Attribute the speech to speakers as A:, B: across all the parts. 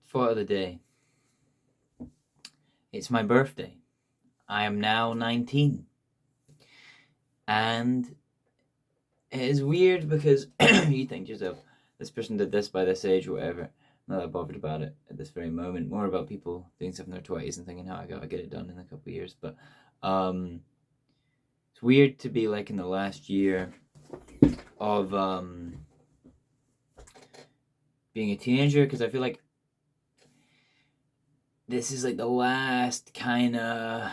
A: Thought of the day. It's my birthday. I am now 19. And it is weird because you think to yourself, this person did this by this age or whatever. I'm not that bothered about it at this very moment. More about people doing stuff in their 20s and thinking how I gotta get it done in a couple of years. But it's weird to be like in the last year of being a teenager, because I feel like this is like the last kind of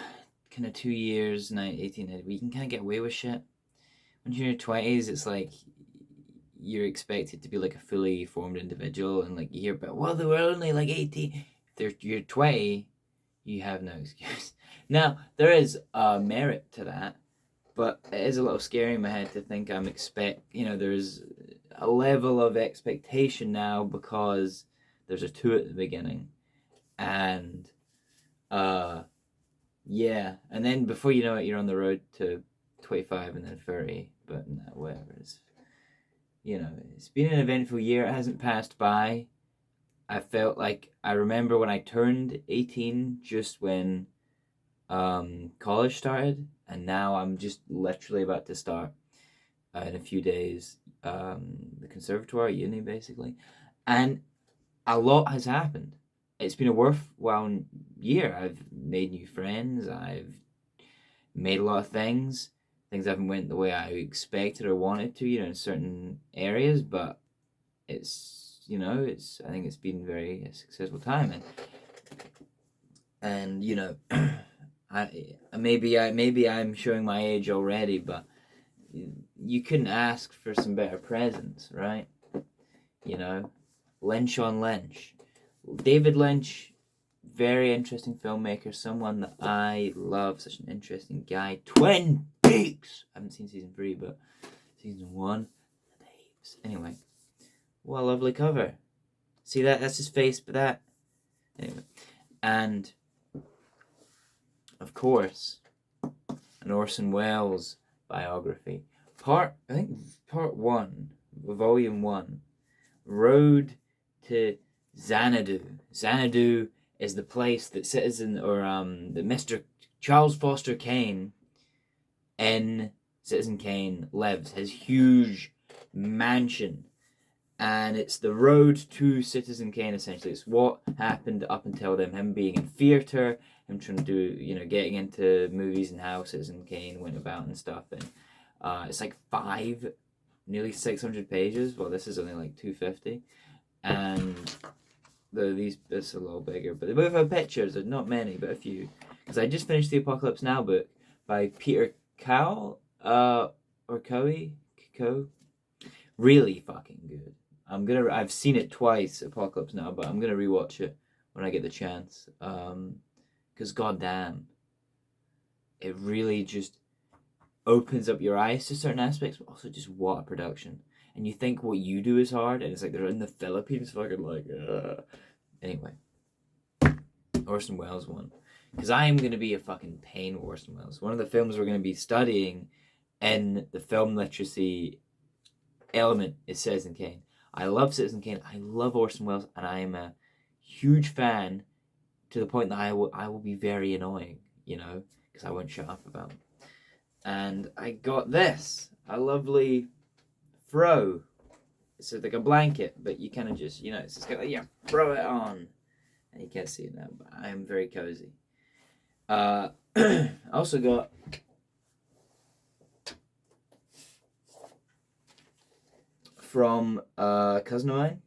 A: 2 years, 18, we can kind of get away with shit. When you're in your 20s, it's like you're expected to be like a fully formed individual, and like you hear about, well, they were only like 18. If you're 20, you have no excuse. Now, there is a merit to that, but it is a little scary in my head to think there's a level of expectation now because there's a 2 at the beginning. And yeah, and then before you know it, you're on the road to 25 and then 30. But no, whatever. It's been an eventful year. It hasn't passed by. I felt like I remember when I turned 18, just when college started, and now I'm just literally about to start in a few days the conservatoire, uni, basically, and a lot has happened. It's been a worthwhile year. I've made new friends. I've made a lot of things. Things haven't went the way I expected or wanted to, in certain areas, but I think it's been a successful time, and maybe I'm showing my age already, but you couldn't ask for some better presents, right? Lynch on Lynch. David Lynch, very interesting filmmaker, someone that I love, such an interesting guy. Twin Peaks! I haven't seen season 3, but season 1, the babes. Anyway, what a lovely cover. See that? That's his face, but that. Anyway. And, of course, an Orson Welles biography. Part 1, volume 1, Road to Xanadu. Xanadu is the place that that Mr. Charles Foster Kane in Citizen Kane lives. His huge mansion. And it's the road to Citizen Kane, essentially. It's what happened up until then. Him being in theatre, him trying to do, getting into movies and how Citizen Kane went about and stuff. And it's like nearly 600 pages. Well, this is only like 250. And these bits are a little bigger, but they both have pictures. There's not many, but a few. Because I just finished the Apocalypse Now book by Peter Cow, or Coe. Really fucking good. I've seen it twice, Apocalypse Now, but I'm gonna rewatch it when I get the chance. Because goddamn, it really just opens up your eyes to certain aspects, but also just what a production. And you think what you do is hard, and it's like they're in the Philippines, fucking like, Anyway, Orson Welles one. Because I am going to be a fucking pain with Orson Welles. One of the films we're going to be studying in the film literacy element is Citizen Kane. I love Citizen Kane. I love Orson Welles, and I am a huge fan to the point that I will be very annoying, because I won't shut up about it. And I got this, a lovely throw. It's like a blanket, but you kind of just, it's just kind of throw it on. And you can't see it now, but I am very cozy. I also got from a cousin of mine,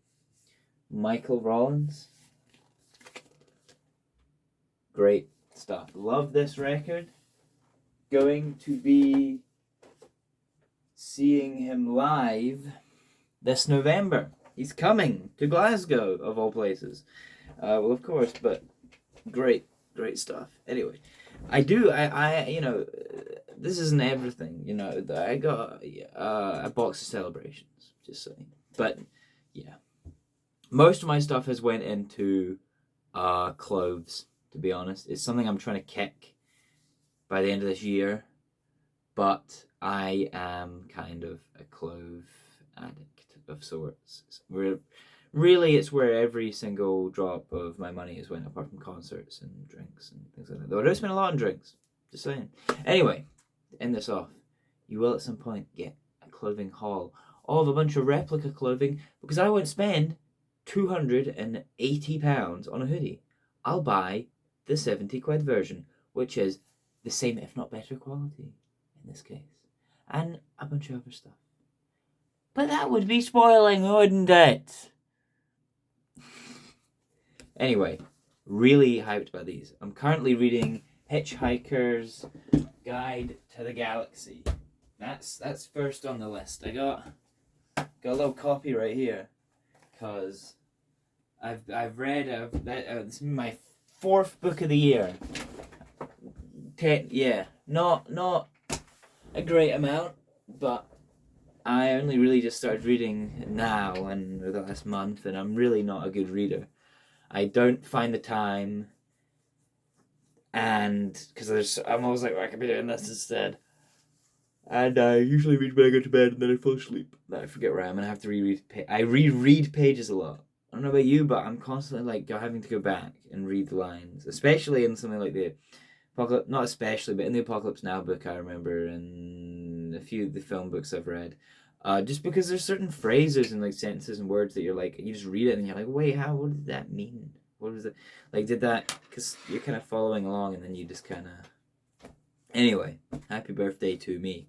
A: Michael Rollins. Great stuff. Love this record. Going to be seeing him live this November. He's coming to Glasgow, of all places. Well, of course, but great stuff. Anyway, I this isn't everything, I got a box of Celebrations, just saying. But, yeah. Most of my stuff has went into clothes, to be honest. It's something I'm trying to kick by the end of this year, but I am kind of a clove addict of sorts. We're really, it's where every single drop of my money has went, apart from concerts and drinks and things like that. Though I don't spend a lot on drinks. Just saying. Anyway, to end this off, you will at some point get a clothing haul of a bunch of replica clothing, because I won't spend £280 on a hoodie. I'll buy the 70 quid version, which is the same if not better quality in this case, and a bunch of other stuff. But that would be spoiling, wouldn't it? Anyway, really hyped by these. I'm currently reading Hitchhiker's Guide to the Galaxy. That's first on the list. I got a little copy right here, cause I've read this is my 4th book of the year. Not a great amount, but I only really just started reading now and the last month, and I'm really not a good reader. I don't find the time, and because I'm always like, well, I could be doing this instead. And I usually read when I go to bed, and then I fall asleep. Then I forget where I am, and I have to reread. I reread pages a lot. I don't know about you, but I'm constantly like having to go back and read the lines, especially in something like the Apocalypse. Not especially, but in the Apocalypse Now book, I remember, and a few of the film books I've read. Just because there's certain phrases and like sentences and words that you're like, you just read it and you're like, wait, what did that mean? What was it? Like, did that? Because you're kind of following along, and then you just kind of. Anyway, happy birthday to me.